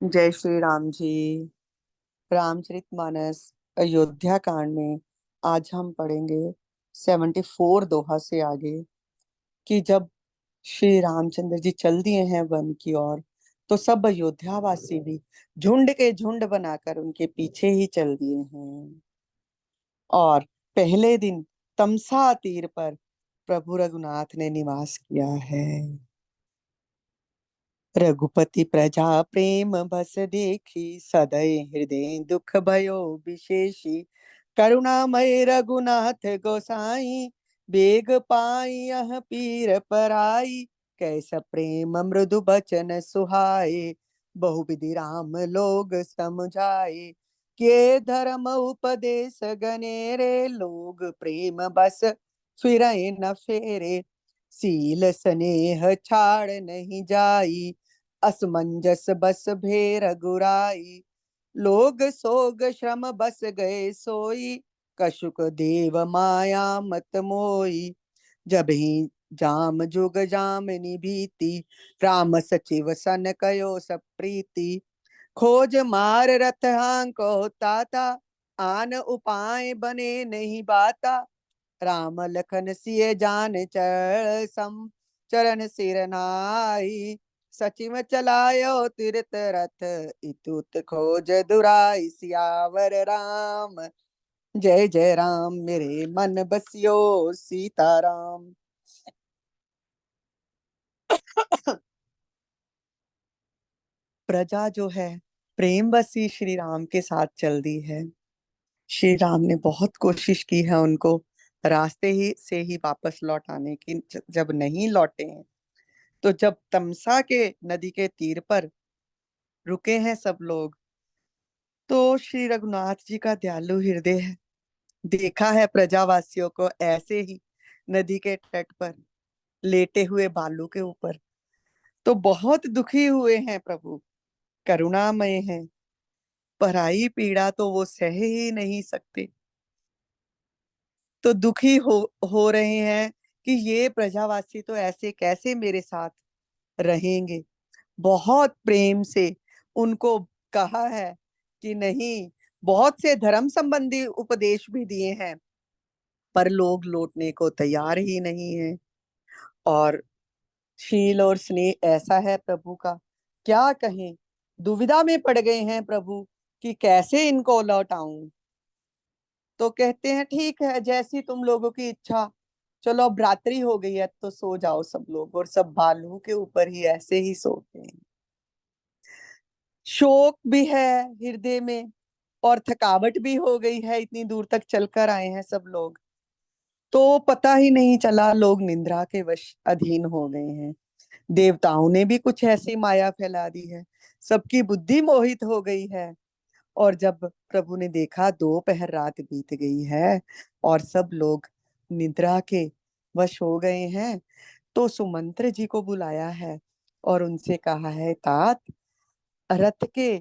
जय श्री राम जी। रामचरितमानस अयोध्या कांड में आज हम पढ़ेंगे 74 दोहा से आगे कि जब श्री रामचंद्र जी चल दिए हैं वन की ओर, तो सब अयोध्या वासी भी झुंड के झुंड बनाकर उनके पीछे ही चल दिए हैं। और पहले दिन तमसा तीर पर प्रभु रघुनाथ ने निवास किया है। रघुपति प्रजा प्रेम बस देखी, सदै हृदय दुख भयो विशेषी। करुणामय रघुनाथ गोसाई, बेग पाई यह पीर पराई। कैसा प्रेम मृदु बचन सुहाए, बहुविधि राम लोग समुझाए। के धर्म उपदेश गनेरे, लोग प्रेम बस फिरय न फेरे। सील स्नेह छाड़ नहीं जाई, असमंजस बस भेर गुराई। लोग सोग श्रम बस गए सोई, कशुक देव माया मत मोई। जब ही जाम जुग जामिनी भीति, राम सचिव सन कयो सब प्रीति। खोज मार रथ हांको ताता, आन उपाय बने नहीं बाता। राम लखन सिय जान चढ़ सम, चरण सिर नाई। सचिव चलायो तीरथ रथ, इतुत खोज दुराई। सियावर राम जय जय राम, मेरे मन बसियो सीताराम। प्रजा जो है प्रेम बसी श्री राम के साथ चल दी है। श्री राम ने बहुत कोशिश की है उनको रास्ते ही से ही वापस लौट आने की। जब नहीं लौटे हैं, तो जब तमसा के नदी के तीर पर रुके हैं सब लोग, तो श्री रघुनाथ जी का दयालु हृदय है, देखा है प्रजावासियों को ऐसे ही नदी के तट पर लेटे हुए बालू के ऊपर, तो बहुत दुखी हुए हैं प्रभु। करुणामय हैं, पराई पीड़ा तो वो सह ही नहीं सकते, तो दुखी हो रहे हैं कि ये प्रजावासी तो ऐसे कैसे मेरे साथ रहेंगे। बहुत प्रेम से उनको कहा है कि नहीं, बहुत से धर्म संबंधी उपदेश भी दिए हैं, पर लोग लौटने को तैयार ही नहीं है। और शील और स्नेह ऐसा है प्रभु का, क्या कहें। दुविधा में पड़ गए हैं प्रभु कि कैसे इनको लौटाऊं। तो कहते हैं ठीक है, जैसी तुम लोगों की इच्छा। चलो अब रात्रि हो गई है, तो सो जाओ सब लोग। और सब भालू के ऊपर ही ऐसे ही सोते हैं। शोक भी है हृदय में, और थकावट भी हो गई है, इतनी दूर तक चलकर आए हैं सब लोग। तो पता ही नहीं चला, लोग निंद्रा के वश अधीन हो गए हैं। देवताओं ने भी कुछ ऐसी माया फैला दी है, सबकी बुद्धि मोहित हो गई है। और जब प्रभु ने देखा दोपहर रात बीत गई है और सब लोग निद्रा के वश हो गए हैं, तो सुमंत्र जी को बुलाया है और उनसे कहा है, तात, रथ के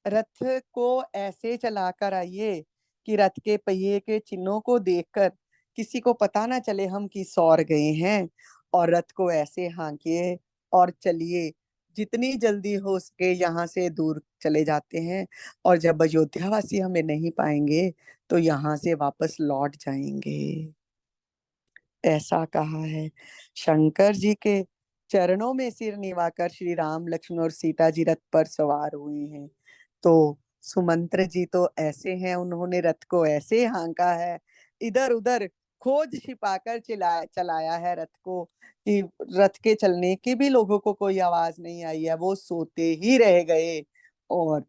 रथ को ऐसे चलाकर आइए कि रथ के पहिए के चिन्हों को देखकर किसी को पता ना चले हम किस ओर गए हैं। और रथ को ऐसे हाँकिए और चलिए, जितनी जल्दी हो सके यहाँ से दूर चले जाते हैं। और जब अयोध्या वासी हमें नहीं पाएंगे, तो यहाँ से वापस लौट जाएंगे, ऐसा कहा है। शंकर जी के चरणों में सिर निवाकर श्री राम लक्ष्मण और सीता जी रथ पर सवार हुए हैं। तो सुमंत्र जी तो ऐसे हैं, उन्होंने रथ को ऐसे हाँका है, इधर उधर खोज छिपाकर चलाया है रथ को, कि रथ के चलने की भी लोगों को कोई आवाज नहीं आई है, वो सोते ही रह गए। और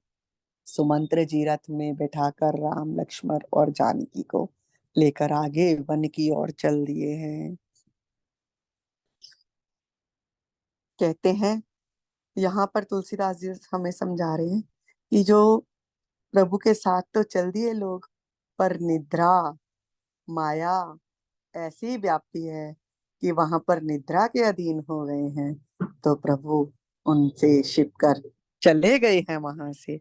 सुमंत्र जी रथ में बैठाकर राम लक्ष्मण और जानकी को लेकर आगे वन की ओर चल दिए हैं। कहते हैं, यहाँ पर तुलसीदास जी हमें समझा रहे हैं कि जो प्रभु के साथ तो चल दिए लोग, पर निद्रा माया ऐसी व्यापी है कि वहां पर निद्रा के अधीन हो गए हैं। तो प्रभु उनसे छिपकर चले गए हैं वहां से।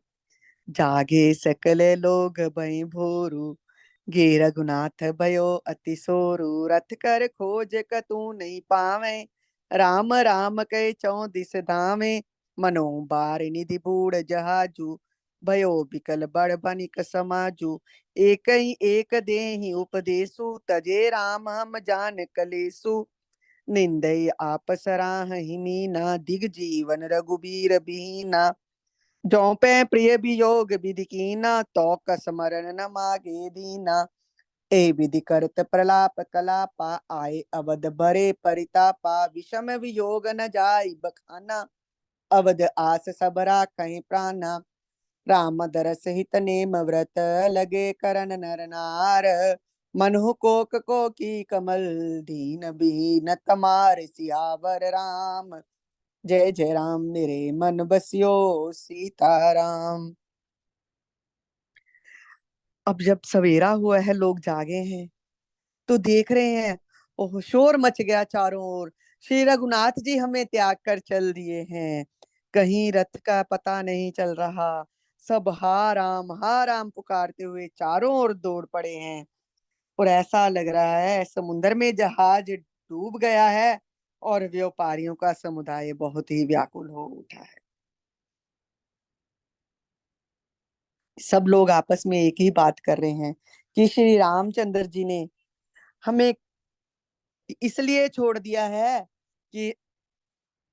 जागे सकल लोग भई भोरू, गे रघुनाथ भयो अति सोरू। रथ कर खोज कतू नहीं पावे, राम राम कह चौ दिस धामे। मनो बार निधि बूढ़ जहाजू, भयो बिकल बड़ बनिक समाजू। एक ही एक देहि उपदेशु, तजे राम हम जान कलेसु। निंदई आप सराहि मीना, दिग जीवन रघुबीर बीना। जौ पे प्रिय वियोग विधि कीना, तो कस मरण न मागे दीना। ए विधि करत प्रलाप कलापा, आए अवध बरे परितापा। विषम वियोग न जाई बखाना, अवध आस सब राखहि प्राणा। राम दरस हित नेम व्रत, लगे करन नर नार। मनहु कोक को की कमल, दीन बीन तमार सियावर राम। जय जय राम मेरे मन बसियो सीताराम। अब जब सवेरा हुआ है, लोग जागे हैं, तो देख रहे हैं, ओह शोर मच गया चारों ओर। श्री रघुनाथ जी हमें त्याग कर चल दिए हैं, कहीं रथ का पता नहीं चल रहा। सब हा राम पुकारते हुए चारों ओर दौड़ पड़े हैं। और ऐसा लग रहा है समुद्र में जहाज डूब गया है, और व्यापारियों का समुदाय बहुत ही व्याकुल हो उठा है। सब लोग आपस में एक ही बात कर रहे हैं कि श्री रामचंद्र जी ने हमें इसलिए छोड़ दिया है कि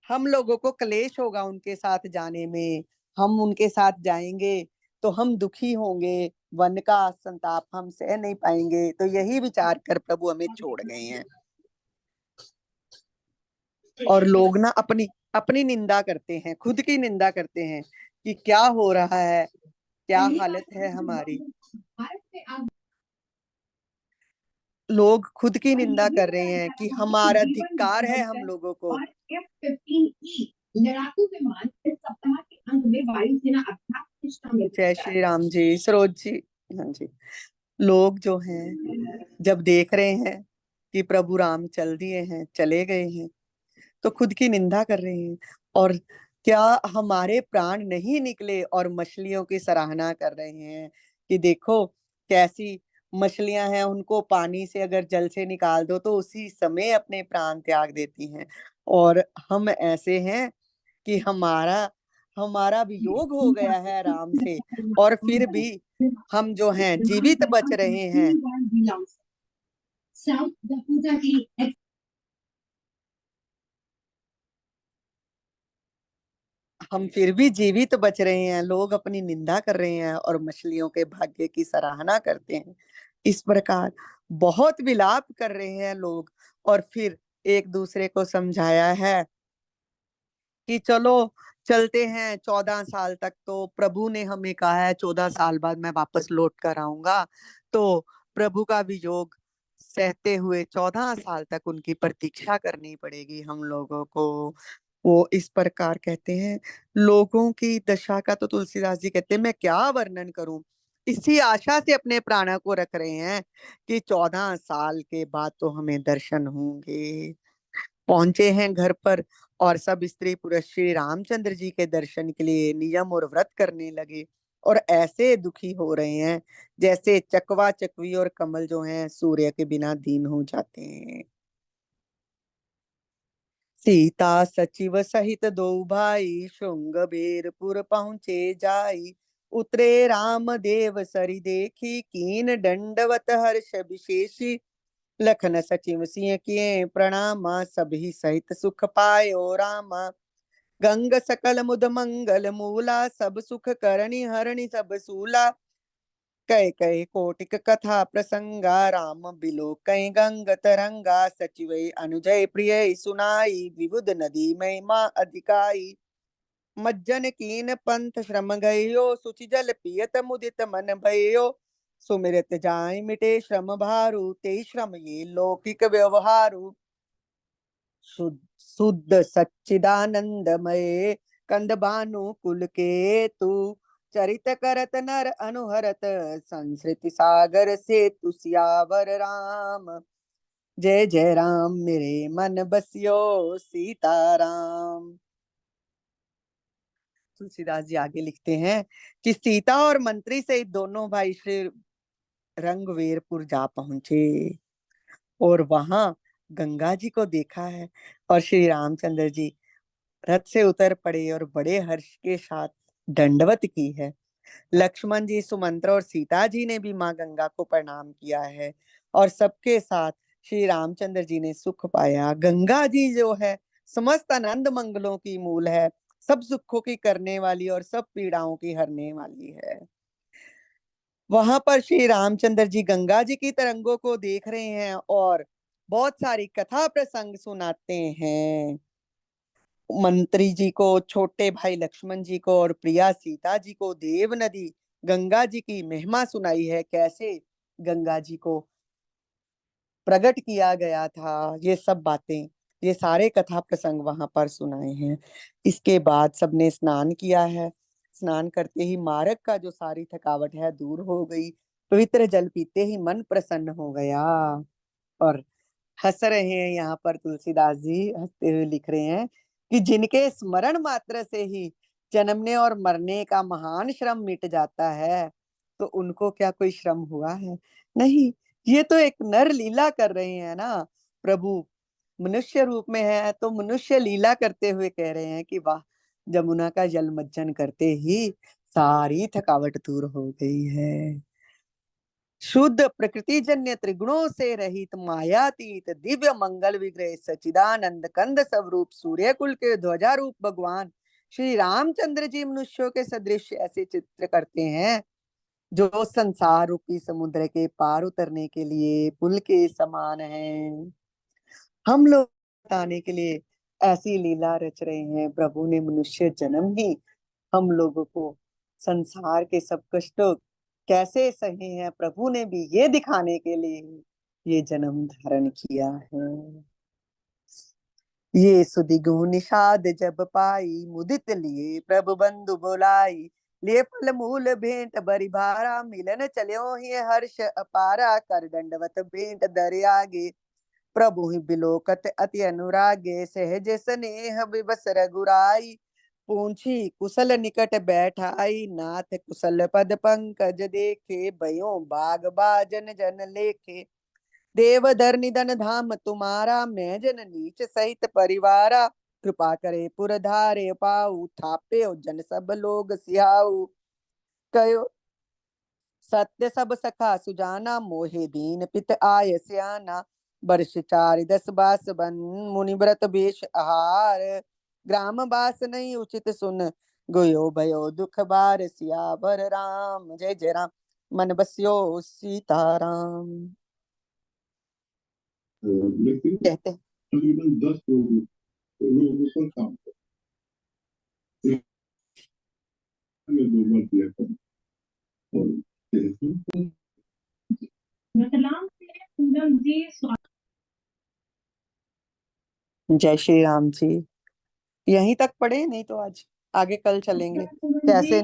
हम लोगों को क्लेश होगा उनके साथ जाने में। हम उनके साथ जाएंगे तो हम दुखी होंगे, वन का संताप हम सह नहीं पाएंगे। तो यही विचार कर प्रभु हमें छोड़ गए हैं। और लोग ना अपनी अपनी निंदा करते हैं, खुद की निंदा करते हैं कि क्या हो रहा है, क्या हालत है हमारी। लोग खुद की निंदा कर रहे हैं कि हमारा धिक्कार है हम लोगों को। लड़ाकू विमान इस सप्ताह के अंत में वायुसेना अभ्यास। जय श्री राम जी, सरोज जी। हाँ जी। लोग जो हैं, जब देख रहे हैं कि प्रभु राम चल दिए हैं, चले गए हैं, तो खुद की निंदा कर रहे हैं। और क्या हमारे प्राण नहीं निकले, और मछलियों की सराहना कर रहे हैं कि देखो कैसी मछलियां हैं, उनको पानी से अगर जल से निकाल दो तो उसी समय अपने प्राण त्याग देती हैं। और हम ऐसे हैं कि हमारा हमारा वियोग हो गया है राम से, और फिर भी हम जो हैं जीवित बच रहे हैं। हम फिर भी जीवित बच रहे हैं, लोग अपनी निंदा कर रहे हैं और मछलियों के भाग्य की सराहना करते हैं। इस प्रकार बहुत विलाप कर रहे हैं लोग। और फिर एक दूसरे को समझाया है कि चलो चलते हैं, 14 साल तक तो प्रभु ने हमें कहा है 14 साल बाद मैं वापस लौट कर आऊंगा। तो प्रभु का वियोग सहते हुए 14 साल तक उनकी प्रतीक्षा करनी पड़ेगी हम लोगों को। वो इस प्रकार कहते हैं। लोगों की दशा का तो तुलसीदास जी कहते हैं मैं क्या वर्णन करूं। इसी आशा से अपने प्राणों को रख रहे हैं कि 14 साल के बाद तो हमें दर्शन होंगे। पहुंचे हैं घर पर, और सब स्त्री पुरुष श्री रामचंद्र जी के दर्शन के लिए नियम और व्रत करने लगे। और ऐसे दुखी हो रहे हैं जैसे चकवा चकवी और कमल जो हैं सूर्य के बिना दीन हो जाते हैं। सीता सचिव सहित दो भाई, श्रृंग बेरपुर पहुंचे जाई। उतरे राम देव सरी देखी, कीन दंडवत हर्ष विशेषी। लखन सचिव सिंह किए प्रणामा, सभी सहित सुख पायो रामा। गंग सकल मुद मंगल मूला, सब सुख करणी हरणी सब सूला। कह कह कोटिक कथा प्रसंगा, राम बिलो कह गंग तरंगा। सचिव अनुजय प्रिय सुनाई, विबुध नदी महिमा अधिकाई। मज्जन कीन पंथ श्रम गयो, सुचि जल पियत मुदित मन भयो। सुमिरत जाय मिटे श्रम भारु, ते श्रम ये लौकिक व्यवहारु। शुद्ध सच्चिदानंदमय, कंद भानु कुल के तू। चरित करत नर अनुहरत, संस्कृति सागर से तु सियावर राम। जय जय राम मेरे मन बसियो सीताराम। तुलसीदास जी आगे लिखते हैं कि सीता और मंत्री सहित दोनों भाई श्री रंगवेरपुर जा पहुंचे, और वहां गंगा जी को देखा है। और श्री रामचंद्र जी रथ से उतर पड़े और बड़े हर्ष के साथ दंडवत की है। लक्ष्मण जी, सुमंत्रा और सीता जी ने भी माँ गंगा को प्रणाम किया है और सबके साथ श्री रामचंद्र जी ने सुख पाया। गंगा जी जो है समस्त आनंद मंगलों की मूल है, सब सुखों की करने वाली और सब पीड़ाओं की हरने वाली है। वहां पर श्री रामचंद्र जी गंगा जी की तरंगों को देख रहे हैं और बहुत सारी कथा प्रसंग सुनाते हैं। मंत्री जी को, छोटे भाई लक्ष्मण जी को और प्रिया सीता जी को देव नदी गंगा जी की महिमा सुनाई है, कैसे गंगा जी को प्रकट किया गया था, ये सब बातें, ये सारे कथा प्रसंग वहां पर सुनाए हैं। इसके बाद सबने स्नान किया है। स्नान करते ही मार्ग का जो सारी थकावट है दूर हो गई। पवित्र जल पीते ही मन प्रसन्न हो गया। और हंस रहे हैं यहाँ पर तुलसीदास जी, हंसते हुए लिख रहे हैं कि जिनके स्मरण मात्र से ही जन्मने और मरने का महान श्रम मिट जाता है, तो उनको क्या कोई श्रम हुआ है? नहीं, ये तो एक नर लीला कर रहे हैं ना प्रभु। मनुष्य रूप में है तो मनुष्य लीला करते हुए कह रहे हैं कि वाह, जमुना का जल मज्जन करते ही सारी थकावट दूर हो गई है। शुद्ध प्रकृति जन्य त्रिगुणों से रहित मायातीत दिव्य मंगल विग्रह सचिदानंद कंद स्वरूप सूर्य कुल के ध्वजा रूप भगवान श्री रामचंद्र जी मनुष्यों के सदृश ऐसे चित्र करते हैं जो संसार रूपी समुद्र के पार उतरने के लिए पुल के समान हैं। हम लोग बताने के लिए ऐसी लीला रच रहे हैं। प्रभु ने मनुष्य जन्म ही हम लोगों को संसार के सब कष्टों कैसे सहे हैं, प्रभु ने भी ये दिखाने के लिए ये जन्म धारण किया है। ये सुदिगु निषाद जब पाई, मुदित लिए प्रभु बंधु बोलाई, ले फल मूल भेंट बरि भारा, मिलन चल्यो ही हर्ष अपारा, कर दंडवत भेंट दर आगे, प्रभु ही बिलोकत अति अनुरागे, सहज स्नेह विवस रघुराई, पूंछी कुशल निकट बैठाई, नाथ कुशल पद पंकज देखे, भयो बाग बाजन जन लेखे, देवधर निधन धाम तुम्हारा, मैं जन नीच सहित परिवारा, कृपा करे पुर धारे पाऊ, थापे जन सब लोग सिहाऊ, कयो सत्य सब सखा सुजाना, मोहे दीन पित आय स्याना, वर्ष 4 10 बन मुनि व्रत वेश आहार, ग्राम बास नहीं उचित सुन, गयो भयो दुख बार, सियावर राम जय जय राम, मन बसियो सीताराम। लेकिन कहते हैं तकरीबन 10 लोगों पर काम कर 2 बार किया कर और जय श्री राम जी। यहीं तक पढ़े, नहीं तो आज आगे कल चलेंगे कैसे